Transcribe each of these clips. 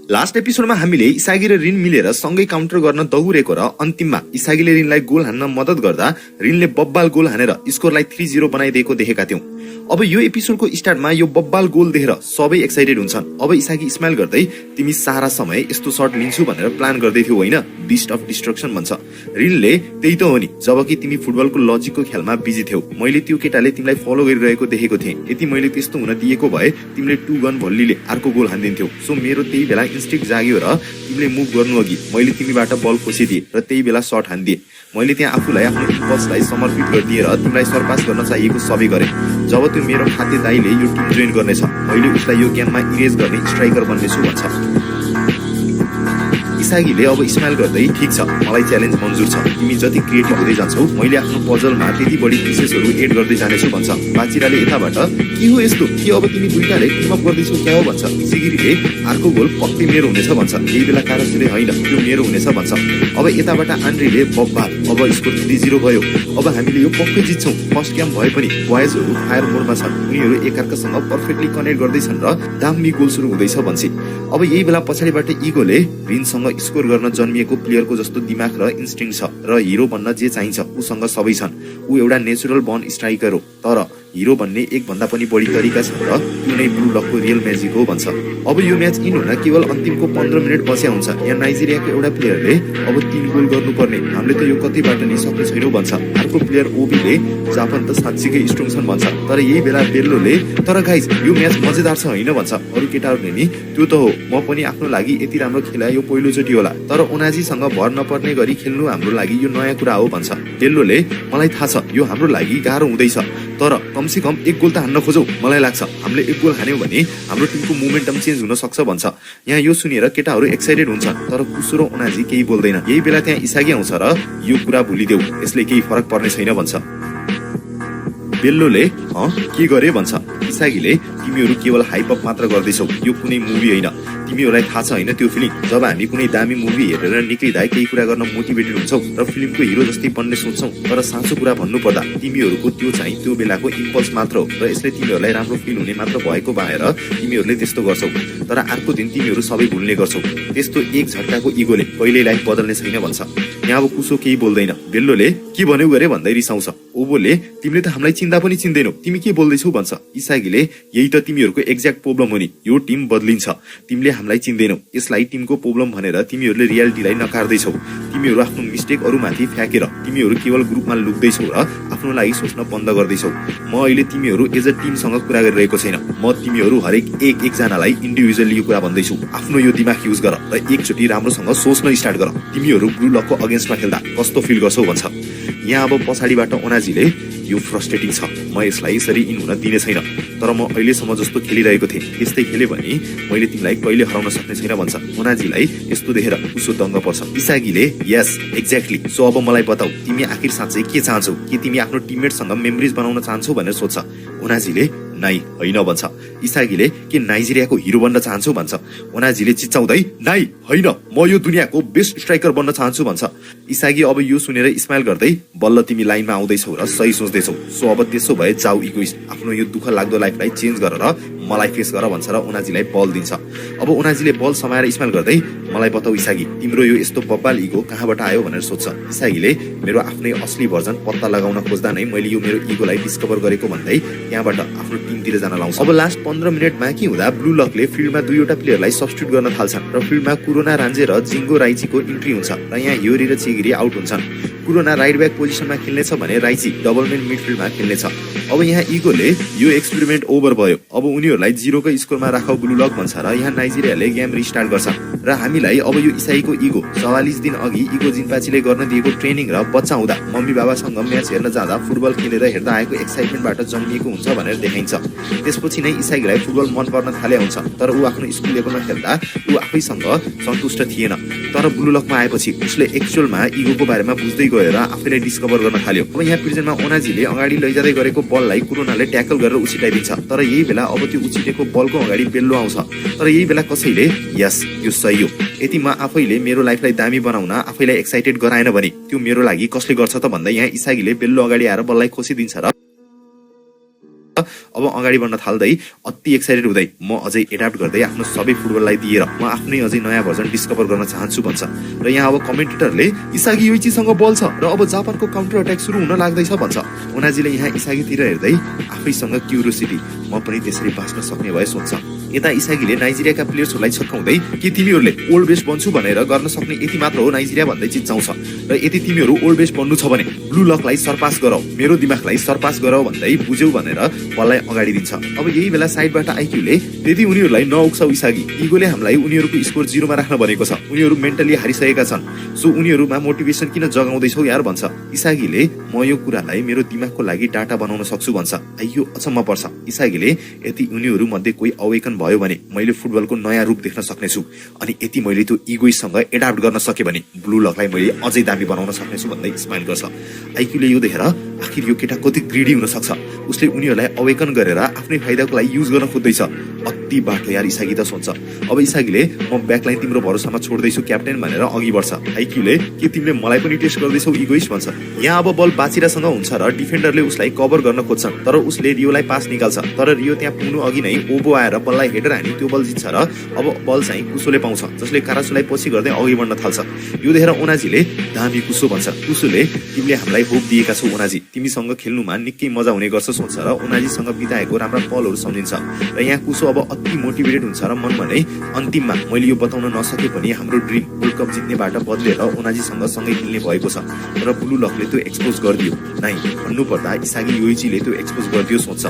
Last एपिसोडमा हामीले इसागी र रिन मिलेर सँगै काउन्टर गर्न दौडेको र अन्तिममा इसागीले रिनलाई गोल हान्न मद्दत गर्दा रिनले बब्बाल गोल हानेर स्कोरलाई 3-0 बनाइदिएको देखेका थियौं। अब यो एपिसोडको स्टार्टमा यो बब्बाल गोल देखेर सबै एक्साइटेड हुन्छन्। अब इसागी स्माइल गर्दै तिमी सारा समय यस्तो शट लिन्छु भनेर प्लान गर्दै थियौ हैन, बिस्ट अफ डिस्ट्रक्सन भन्छ। रिनले त्यही त हो नि, जबकि तिमी फुटबलको लजिकको खेलमा बिजी थियौ, मैले त्यो केटाले तिमीलाई फलो गरिरहेको देखेको थिएँ। यदि मैले त्यस्तो हुन दिएको भए तिमीले 2 गन भल्लीले अर्को गोल हान्दिन्थ्यौ। सो मेरो त्यही बेला इन्स्टिक्ट जाग्यो र तिमीले मुभ गर्नु अघि मैले तिमीबाट बल खोसिदिए र त्यही बेला शट हान्दिए। मैले त्यहाँ आफूलाई आफ्नो इम्पल्सलाई समर्पित गरिदिएर तिमीलाई सरपास गर्न चाहिएको सबै गरे। जब त्यो मेरो खाते दाइले यो टिम जोइन गर्नेछ, मैले उसलाई यो गेममा इरेज गर्ने स्ट्राइकर बन्नेछु भन्छ। इसागीले अब स्माइल गर्दै ठीक छ, मलाई च्यालेन्ज मन्जुर छ, तिमी जति क्रिएटिभ हुँदै जान्छौ मैले आफ्नो पजलमा त्यति बढी पिसेसहरू एड गर्दै जानेछु भन्छ। बाचिराले यताबाट के हो यस्तो, के अब तिमी दुईटाले टिम अप गर्दैछौ क्या हो भन्छ। सिगिरीले अर्को गोल पक्कै मेरो हुनेछ भन्छ। यही बेला कारसले होइन त्यो मेरो हुनेछ भन्छ। अब यताबाट आन्ड्रेले बब्बाल, अब स्कोर 3-0 भयो। अब हामीले यो पक्कै जित्छौँ। फर्स्ट गेम भए पनि बॉयजहरू फायर मोडमा छन्, उनीहरू एकअर्कासँग पर्फेक्टली कनेक्ट गर्दैछन् र दामी गोल सुरु हुँदैछ भन्छ। अब यही बेला पछाडिबाट इगोले रिनसँग स्कोर गर्न जन्मिएको प्लेयरको जस्तो दिमाग र इन्स्टिङ छ र हिरो बन्न जे चाहिन्छ उसँग सबै छन्। ऊ एउटा नेचुरल बर्न स्ट्राइकर हो, तर हिरो भन्ने एक भन्दा पनि बढी तरिका छ र त्यो नै ब्लू लकको रियल म्याजिक हो भन्छ। अब यो म्याच इन हुन केवल अन्तिमको 15 मिनट बस्या हुन्छ। यहाँ नाइजेरियाको एउटा प्लेयरले अब 3 गोल गर्नुपर्ने, हामीले त यो कतैबाट नि सक्ने छैनौँ भन्छ। अर्को प्लेयर ओबीले जापान त साँच्चीकै स्ट्रङ छन् भन्छ। तर यही बेला बेल्लोले तर गाइज यो म्याच मजेदार छ होइन भन्छ। अरू केटाहरूले नि त्यो त हो, म पनि आफ्नो लागि यति राम्रो खेला यो पहिलोचोटि होला, तर ओनाजीसँग भर नपर्ने गरी खेल्नु हाम्रो लागि यो नयाँ कुरा हो भन्छ। बेल्लोले मलाई थाहा छ यो हाम्रो लागि गाह्रो हुँदैछ, तर कमसे कम एक गोल त हान्न खोजौ। मलाई लाग्छ हामीले एक गोल हान्यौं भने हाम्रो टिमको मोमेन्टम चेन्ज हुन सक्छ भन्छ। यहाँ यो सुनेर केटाहरू एक्साइटेड हुन्छन्, तर कुसो र ओनाजी केही बोल्दैन। यही बेला त्यहाँ इसागी आउँछ र यो कुरा भुलिदेऊ, यसले केही फरक पर्ने छैन भन्छ। बेल्लोले के गरे भन्छ। इसागीले तिमीहरू केवल हाइप अप मात्र गर्दैछौ, यो कुनै मुभी होइन, तिमीहरूलाई थाहा छ होइन त्यो फिलिङ जब हामी कुनै दामी मुभी हेरेर निक्लिँदा केही कुरा गर्न मोटिभेटेड हुन्छौ र फिल्मको हिरो जस्तै बन्ने सोच्छौ। तर साँचो कुरा भन्नु पर्दा तिमीहरूको त्यो चाहिँ त्यो बेलाको इम्पल्स मात्र हो र यसले तिमीहरूलाई राम्रो फिल हुने मात्र भएको भएर तिमीहरूले त्यस्तो गर्छौ। तर अर्को दिन तिमीहरू सबै भुल्ने गर्छौ। त्यस्तो एक झट्काको इगोले कहिल्यै लाइफ बदल्ने छैन भन्छ। यहाँ अब कुसो केही बोल्दैन। बेल्लोले के भन्यौ गरे भन्दै रिसाउँछ। ओबोले तिमीले त हामीलाई चिन्दा पनि चिन्दैनौ, तिमी के बोल्दैछौ भन्छ। इसागीले यही त तिमीहरूको एक्ज्याक्ट प्रब्लम हो नि, यो टिम बदलिन्छ, तिमीले हामीलाई चिन्दैनौ, यसलाई टिमको प्रब्लम भनेर तिमीहरूले रियालिटीलाई नकार्दैछौ। तिमीहरू आफ्नो मिस्टेक अरूमाथि फ्याँकेर तिमीहरू केवल ग्रुपमा लुक्दैछौ र आफ्नो लागि सोच्न बन्द गर्दैछौ। म अहिले तिमीहरू एज अ टिमसँग कुरा गरिरहेको छैन, म तिमीहरू हरेक एकजनालाई इन्डिभिजुअली यो कुरा भन्दैछु। आफ्नो यो दिमाग युज गर र एकचोटि राम्रोसँग सोच्न स्टार्ट गर। तिमीहरू ब्लू लकको अगेन्स्टमा खेल्दा कस्तो फिल गर्छौ भन्छ। यहाँ अब पछाडिबाट ओनाजीले यो फ्रस्ट्रेटिङ छ, म यसलाई यसरी इन हुन दिने छैन, तर म अहिलेसम्म जस्तो खेलिरहेको थिएँ त्यस्तै खेले भने मैले तिमीलाई कहिले हराउन सक्ने छैन भन्छ। ओनाजीलाई यस्तो देखेर उसो दङ्ग पर्छ। इसागीले यस एक्ज्याक्टली, सो अब मलाई बताऊ तिमी आखिर साँच्चै के चाहन्छौ, कि तिमी आफ्नो टिममेटसँग मेमोरिज बनाउन चाहन्छौ भनेर सोध्छ। ओनाजीले नाइ होइन भन्छ। इसागीले के नाइजेरियाको हिरो बन्न चाहन्छौ भन्छ। ओनाजीले चिच्चाउँदै नाइ होइन, म यो दुनियाँको बेस्ट स्ट्राइकर बन्न चाहन्छु भन्छ। इसागी अब यो सुनेर स्माइल गर्दै बल्ल तिमी लाइनमा आउँदैछौ र सही सोच्दैछौ, सो अब त्यसो भए जाऊ इगोइस्ट, आफ्नो यो दुःख लाग्दो लाइफलाई चेन्ज गरेर मलाई फेस गर भन्छ र ओनाजीलाई बल दिन्छ। अब ओनाजीले बल समाएर स्माइल गर्दै मलाई बताऊ इसागी, तिम्रो यो यस्तो बब्बाल इगो कहाँबाट आयो भनेर सोध्छ। इसागीले मेरो आफ्नै असली भर्जन पत्ता लगाउन खोज्दा नै मैले यो मेरो इगोलाई डिस्कभर गरेको भन्दै त्यहाँबाट आफ्नो टिमतिर जान लाउँछ। अब लास्ट 15 मिनट बाँकी हुँदा ब्लू लकले फिल्डमा दुईवटा प्लेयरलाई सब्स्टिट्युट गर्न थाल्छन् र फिल्डमा कुरोना रान्जे र जिङ्गो राइचीको इन्ट्री हुन्छ र यहाँ योरी र चिगिरी आउट हुन्छन्। कुरोना राइट ब्याक पोजिसनमा खेल्नेछ भने राइची डबलमेन मिडफिल्डमा खेल्नेछ। अब यहाँ इगोले यो एक्सपेरिमेन्ट ओभर भयो, अब उनीहरूलाई 0कै स्कोरमा राखौ ब्लू लक भन्छ र यहाँ नाइजेरियाले गेम रिस्टार्ट गर्छ र हामीलाई अब यो इसाईको इगो 44 दिन अघि इगो जिम्पाचीले गर्न दिएको ट्रेनिङ र बच्चा हुँदा मम्मी बाबासँग म्याच हेर्न जाँदा फुटबल खेलेर हेर्दा आएको एक्साइटमेन्टबाट जन्मिएको हुन्छ भनेर देखाइन्छ। त्यसपछि नै इसाईलाई फुटबल मन पर्न थाले हुन्छ, तर ऊ आफ्नो स्कुल लेभलमा खेल्दा ऊ आफैसँग सन्तुष्ट थिएन। तर ब्लू लकमा आएपछि उसले एक्चुअलमा इगोको बारेमा बुझ्दै गएर आफैलाई डिस्कभर गर्न थाल्यो। अब यहाँ प्रिजनमा ओनाजीले अगाडि लैजाँदै गरेको बललाई कुरोनाले ट्याकल गरेर उछिटाइदिन्छ, तर यही बेला अब त्यो उछिटेको बलको अगाडि बेल्लो आउँछ। तर यही बेला कसैले यस यो सही हो, यदि म आफैले मेरो लाइफलाई दामी बनाउन आफैलाई एक्साइटेड गराएन भने त्यो मेरो लागि कसले गर्छ त भन्दै यहाँ इसागीले बेल्लो अगाडि आएर बललाई खोसिदिन्छ र अब अगाडि बढ्न थाल्दै अति एक्साइटेड हुँदै म अझै एडाप्ट गर्दै आफ्नो सबै फुटबललाई दिएर म आफ्नै अझै नयाँ भर्जन डिस्कभर गर्न चाहन्छु भन्छ। र यहाँ अब कमेन्टेटरले इसागी योइचीसँग बल छ र अब जापानको काउन्टर अट्याक सुरु हुन लाग्दैछ भन्छ। ओनाजीले यहाँ इसागीतिर हेर्दै आफैसँग क्युरियोसिटी म पनि त्यसरी बाँच्न सक्ने भए सोच्छ। यता इसागीले नाइजेरियाका प्लेयर्सहरूलाई छक्काउँदै के तिमीहरूले ओल्ड बेस्ट बन्छु भनेर गर्न सक्ने यति मात्र हो नाइजेरिया भन्दै चिच्चाउँछ र यदि तिमीहरू ओल्ड बेस्ट बन्नु छ भने ब्लू लकलाई सरपास गराऊ, मेरो दिमागलाई सरपास गराऊ भन्दै बुझ्यौ भनेर बललाई अगाडि दिन्छ। अब यही बेला साइडबाट आइक्यूले त्यति उनीहरूलाई नउक्साउ इसागी, इगोले हामीलाई उनीहरूको स्कोर 0 मा राख्न भनेको छ, उनीहरू मेन्टली हारिसकेका छन्, सो उनीहरूमा मोटिभेसन किन जगाउँदैछौ यार भन्छ। इसागीले म यो कुरालाई मेरो दिमागको लागि डाटा बनाउन सक्छु भन्छ। आइयो अचम्म पर्छ। इसागीले यदि उनीहरू मध्ये कोही अवेकन भयो भने मैले फुटबलको नयाँ रूप देख्न सक्नेछु, अनि यति मैले त्यो इगोइसँग एडाप्ट गर्न सके भने ब्लू लकलाई मैले अझै दामी बनाउन सक्नेछु भन्दै स्माइल गर्छ। आइक्यूले यो देखेर आखिर यो केटा कति ग्रिडी हुन सक्छ, उसले उनीहरूलाई अवेकन गरेर आफ्नै फाइदाको लागि युज गर्न खोज्दैछ, अति बाटो यार इसागी त सोच्छ। अब इसागीले म ब्याकलाइन तिम्रो भरोसामा छोड्दैछु क्याप्टेन भनेर अघि बढ्छ। आइक्यूले के तिमीले मलाई पनि टेस्ट गर्दैछौ इगोइस भन्छ। यहाँ अब बल बाचिरासँग हुन्छ र डिफेन्डरले उसलाई कभर गर्न खोज्छन्, तर उसले रियोलाई पास निकाल्छ, तर रियो त्यहाँ पुग्नु अघि नै ओबो आएर बललाई हेडर हानी त्यो बल जित्छ र अब बल चाहिँ कुसोले पाउँछ, जसले कारासुलाई पछि गर्दै अघि बढ्न थाल्छ। यो देखेर ओनाजीले दामी कुसो भन्छ। कुसोले तिमीले हामीलाई होप दिएका छौ ओनाजी, तिमीसँग खेल्नुमा निकै मजा हुने गर्छ सोच्छ र ओनाजीसँग बिताएको राम्रा पलहरू सम्झिन्छ। र यहाँ कुसो अब अति मोटिभेटेड हुन्छ र मनमा नै अन्तिममा मैले यो बताउन नसके पनि हाम्रो ड्रिम वर्ल्ड कप जित्नेबाट बदलेर ओनाजीसँग सँगै खेल्ने भएको छ, र ब्लू लकले त्यो एक्सपोज गरिदियो नै भन्नुपर्दा इसागी योइचीले त्यो एक्सपोज गरिदियो सोच्छ।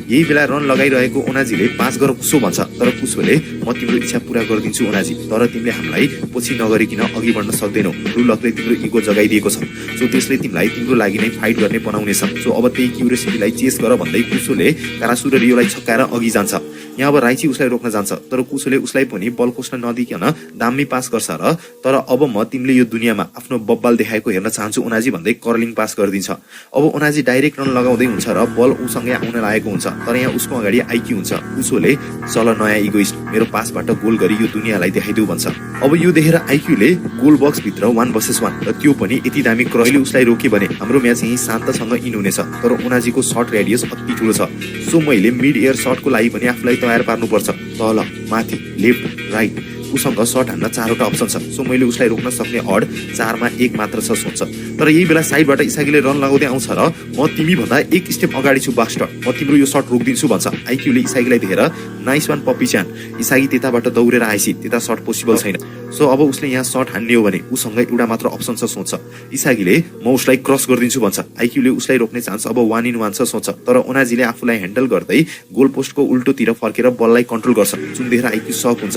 यही बेला रन लगाइरहेको ओनाजीले 5 गर कुसो भन्छ, तर कुसोले म तिम्रो इच्छा पूरा गरिदिन्छु ओनाजी, तर तिमीले हामीलाई पछि नगरिकन अघि बढ्न सक्दैनौ, ब्लू लकले तिम्रो इगो जगाइदिएको छ, सो त्यसले तिमीलाई तिम्रो लागि नै फाइट गर्ने बनाउनेछ, सो अब त्यही क्युरियोसिटीलाई चेस गर भन्दै कुसोले कारासु र रियोलाई छक्काएर अघि जान्छ। यहाँ अब राइची उसलाई रोक्न जान्छ, तर कुसोले उसलाई पनि बल खोस्न नदिकन दामी पास गर्छ र तर अब म तिमीले यो दुनियाँमा आफ्नो बब्बाल देखाएको हेर्न चाहन्छु ओनाजी भन्दै कर्लिङ पास गरिदिन्छ। अब ओनाजी डाइरेक्ट रन लगाउँदै हुन्छ र बल उसँगै आउन लागेको हुन्छ, तर यहाँ उसको अगाडि आइक्यू हुन्छ। कुसोले चल नयाँ इगोइस्ट, मेरो पासबाट गोल गरी यो दुनियाँलाई देखाइदेऊ भन्छ। अब यो देखेर आइक्यूले गोल बक्स भित्र 1 vs 1 र त्यो पनि यति दामी क्रसले उसलाई रोके भने हाम्रो म्याच यही शान्तसँग इन हुनेछ, तर ओनाजीको शट रेडियस अति ठुलो छ, सो मैले मिड एयर शटको लागि पनि आफूलाई तयार पार्नुपर्छ। तल माथि लेफ्ट राइट उसँग शट हान्न 4वटा अप्सन छ, सो मैले उसलाई रोक्न सक्ने अड 4 मा 1 मात्र छ सोच्छ। तर यही बेला साइडबाट इसागीले रन लगाउँदै आउँछ र म तिमी भन्दा 1 स्टेप अगाडि छु बास्टर, म तिम्रो यो शट रोक्दिन्छु भन्छ। आइक्यूले इसागीलाई देखेर नाइस वान पप्पी च्यान, इसागी त्यताबाट दौडेर आएपछि त्यता शट पोसिबल छैन, सो अब उसले यहाँ शट हान्ने हो भने उसँग एउटा मात्र अप्सन छ सोच्छ। इसागीले म उसलाई क्रस गरिदिन्छु भन्छ। आइक्यूले उसलाई रोक्ने चान्स अब 1 in 1 छ सोच्छ, तर ओनाजीले आफूलाई ह्यान्डल गर्दै गोल पोस्टको उल्टोतिर फर्केर बललाई कन्ट्रोल गर्छ, जुन देखेर आइक्यू सक हुन्छ।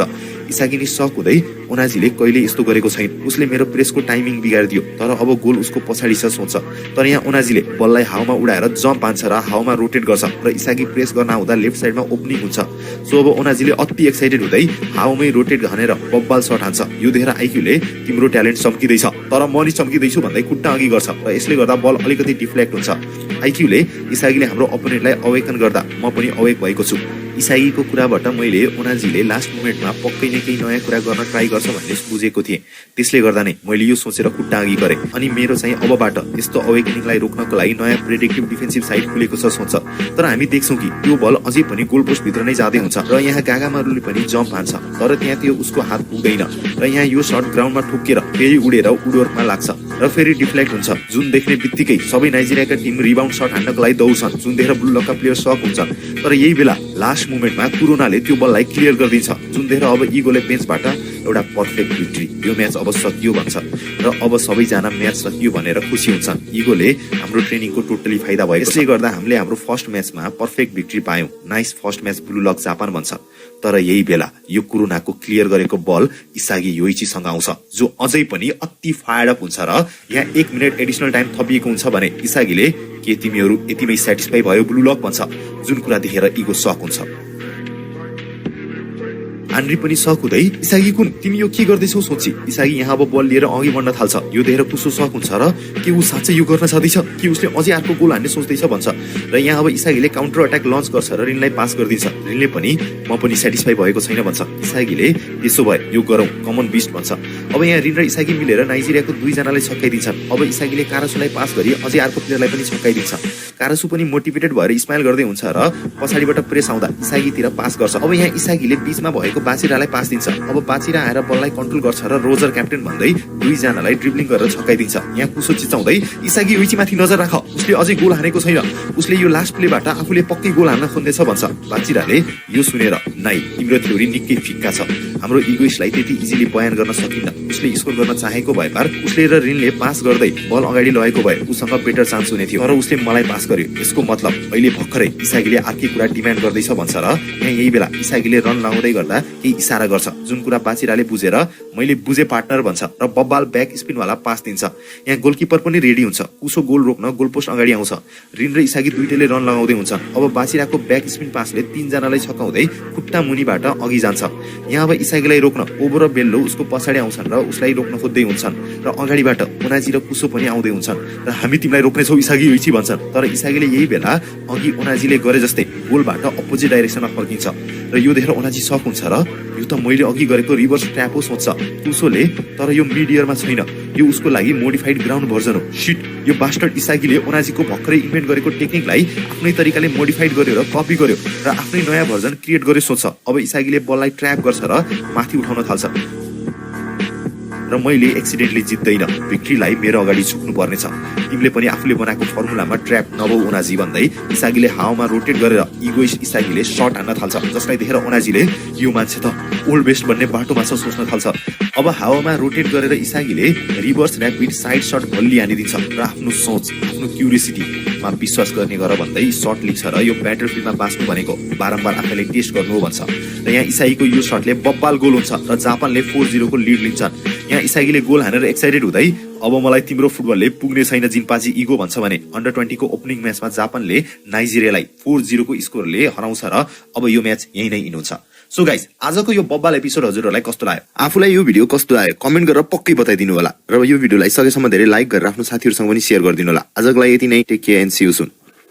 इसागी सक हुँदै ओनाजीले कहिले यस्तो गरेको छैन, उसले मेरो प्रेसको टाइमिङ बिगारिदियो, तर अब गोल उसको पछाडि छ सोच्छ। तर यहाँ ओनाजीले बललाई हावामा उडाएर जम्प हान्छ र हावामा रोटेट गर्छ र इसागी प्रेस गर्न आउँदा लेफ्ट साइडमा ओपनिङ हुन्छ, सो अब ओनाजीले अति एक्साइटेड हुँदै हावामै रोटेट हानेर बब्बाल शट हान्छ। यो देखेर आइक्यूले तिम्रो ट्यालेन्ट चम्किँदैछ, तर म नि चम्किँदैछु भन्दै खुट्टा अघि गर्छ र यसले गर्दा बल अलिकति डिफ्लेक्ट हुन्छ। आइक्यूले इसागीले हाम्रो अपोनेन्टलाई अवेकन गर्दा म पनि अवेक भएको छु। इसागीको कुराबाट मैले ओनाजीले लास्ट मोमेन्टमा पक्कै नै केही नयाँ कुरा गर्न ट्राई गर्छ भन्ने बुझेको थिएँ, त्यसले गर्दा नै मैले यो सोचेर खुट्टा अघि गरेँ, अनि मेरो चाहिँ अबबाट यस्तो अवेकनिङलाई रोक्नको लागि नयाँ प्रेडिक्टिभ डिफेन्सिभ साइड खुलेको छ सोच्छ। तर हामी देख्छौँ कि त्यो बल अझै पनि गोल पोस्ट भित्र नै जाँदै हुन्छ र यहाँ गागामारुले पनि जम्प हान्छ, तर त्यहाँ त्यो उसको हात पुग्दैन र यहाँ यो शट ग्राउन्डमा ठोकेर फेरि उडेर वुडवर्कमा लाग्छ र फेरि डिफ्लेक्ट हुन्छ, जुन देख्ने बित्तिकै सबै नाइजेरियाका टिम रिबाउन्ड शट हान्नको लागि दौड्छन्, जुन देखेर ब्लू लकका प्लेयर सक हुन्छन्। तर यही बेला लास्ट मोमेन्टमा कुरोनाले त्यो बललाई क्लियर गरिदिन्छ, जुन देखेर अब इगोले बेन्चबाट एउटा पर्फेक्ट भिक्ट्री, यो म्याच अब सकियो भन्छ र अब सबैजना म्याच सकियो भनेर खुसी हुन्छन्। इगोले हाम्रो ट्रेनिङको टोटली फाइदा भयो, यसले गर्दा हामीले हाम्रो फर्स्ट म्याचमा पर्फेक्ट भिक्ट्री पायौँ, nice first match blue lock Japan भन्छ। तर यही बेला यो कुरोनाको क्लियर गरेको बल इसागी योइचीसँग आउँछ, जो अझै पनि अति फायर्ड अप हुन्छ र यहाँ 1 मिनट एडिसनल टाइम थपिएको हुन्छ भने इसागीले के तिमीहरू यतिमै सेटिस्फाई भयो ब्लू लक भन्छ, जुन कुरा देखेर इगो सक हुन्छ। आन्ड्री पनि सक हुँदै इसागी कुन तिमी यो के गर्दैछौ सोची। इसागी यहाँ अब बल लिएर अघि बढ्न थाल्छ, यो देखेर कुसो सक हुन्छ र के ऊ साँच्चै यो गर्न चाहँदैछ, कि उसले अझै अर्को गोल हान्ने सोच्दैछ भन्छ। र यहाँ अब इसागीले काउन्टर अट्याक लन्च गर्छ र रिनलाई पास गरिदिन्छ। रिनले पनि म पनि सेटिस्फाई भएको छैन भन्छ। इसागीले त्यसो भए यो गरौँ, कमन बिस्ट भन्छ। अब यहाँ रिन र इसागी मिलेर नाइजेरियाको दुईजनालाई छक्काइदिन्छन्। अब इसागीले कारासुलाई पास गरी अझै अर्को प्लेयरलाई पनि छक्काइदिन्छ। कारासु पनि मोटिभेटेड भएर स्माइल गर्दै हुन्छ र पछाडिबाट प्रेस आउँदा इसागीतिर पास गर्छ। अब यहाँ इसागीले बीचमा भएको बाचिरालाई पास दिन्छ। अब बाचिरा आएर बललाई कन्ट्रोल गर्छ र रोजर क्याप्टेन भन्दै दुईजनालाई ड्रिब्लिङ गरेर छक्काइदिन्छ। यहाँ कुसो चिचाउँदै इसागी उइचीमाथि नजर राख, उसले अझै गोल हानेको छैन, उसले यो लास्ट प्लेबाट आफूले पक्कै गोल हान्न खोज्दैछ भन्छ। बाचिराले यो सुनेर नाइ तिम्रो थ्योरी निकै फिक्का छ, हाम्रो इगोइस्टलाई त्यति इजिली बयान गर्न सकिन्न, उसले स्कोर गर्न चाहेको भए पार उसले र रिनले पास गर्दै बल अगाडि लगेको भए उसँग बेटर चान्स हुने थियो, तर उसले मलाई पास गर्यो, यसको मतलब अहिले भर्खरै इसागीले अर्कै कुरा डिमान्ड गर्दैछ भन्छ। र यहाँ यही बेला इसागीले रन लगाउँदै गर्दा केही इसारा गर्छ, जुन कुरा बाचिराले बुझेर मैले बुझे पार्टनर भन्छ र बब्बाल ब्याक स्पिनवाला पास दिन्छ। यहाँ गोलकिपर पनि रेडी हुन्छ, उसो गोल रोक्न गोलपोस्ट अगाडि आउँछ। रिन र इसागी दुईटैले रन लगाउँदै हुन्छन्। अब बाचिराको ब्याक स्पिन पासले तीनजनालाई छक्काउँदै खुट्टा मुनिबाट अघि जान्छ। यहाँ अब इसागीलाई रोक्न ओभर र बेल्लो उसको पछाडि आउँछन् र उसलाई रोक्न खोज्दै हुन्छन् र अगाडिबाट ओनाजी र कुसो पनि आउँदै हुन्छन् र हामी तिमीलाई रोक्नेछौ इसागी उइची भन्छन्। तर इसागीले यही बेला अघि ओनाजीले गरे जस्तै गोलबाट अपोजिट डाइरेक्सनमा फर्किन्छ र यो देखेर ओनाजी सक हुन्छ र यो त मैले अघि गरेको रिभर्स ट्र्याप हो सोच्छ कुसोले, तर यो मिड इयरमा छैन, यो उसको लागि मोडिफाइड ग्राउन्ड भर्जन हो। शिट, यो बास्टर्ड इसागीले ओनाजीको भर्खरै इन्भेन्ट गरेको टेक्निकलाई आफ्नै तरिकाले मोडिफाइड गर्यो र कपी गर्यो र आफ्नै नयाँ भर्जन क्रिएट गर्यो सोच्छ। अब इसागीले बललाई ट्र्याप गर्छ र माथि उठाउन थाल्छ र मैले एक्सिडेन्टली जित्दैन, भिक्ट्रीलाई मेरो अगाडि झुक्नु पर्नेछ, तिमीले पनि आफूले बनाएको फर्मुलामा ट्र्याप नभौ ओनाजी भन्दै इसागीले हावामा रोटेट गरेर इगोइस्ट इसागीले शट हान्न थाल्छ, जसलाई देखेर ओनाजीले यो मान्छे त ओल्ड बेस्ट भन्ने बाटोमा छ सोच्न थाल्छ। अब हावामा रोटेट गरेर इसागीले रिभर्स ऱ्यापिड साइड शट भल्ली हानिदिन्छ र आफ्नो सोच, आफ्नो क्युरियोसिटीमा विश्वास गर्ने गर भन्दै शट लिन्छ र यो ब्याटरफिल्डमा बाँच्नु भनेको बारम्बार आफैले टेस्ट गर्नु हो भन्छ। र यहाँ इसागीको यो शटले बब्बाल गोल हुन्छ र जापानले 4-0 को लिड लिन्छन्। यहाँ इसागीले गोल हानेर एक्साइटेड हुँदै अब मलाई तिम्रो फुटबलले पुग्ने छैन जिन्पाजी इगो भन्छ भने अन्डर 20 को ओपनिङ म्याचमा जापानले नाइजेरियालाई 4-0 को स्कोरले हराउँछ र अब यो म्याच यही नै इन हुन्छ। सो गाइस, आजको यो बब्बाल एपिसोड हजुरहरूलाई कस्तो लाग्यो? आफूलाई यो भिडियो कस्तो लाग्यो कमेन्ट गरेर पक्कै बताइदिनु होला र यो भिडियोलाई सकेसम्म धेरै लाइक गरेर आफ्नो साथीहरूसँग पनि शेयर गरिदिनु होला। आजको लागि यति नै, take care and see you soon.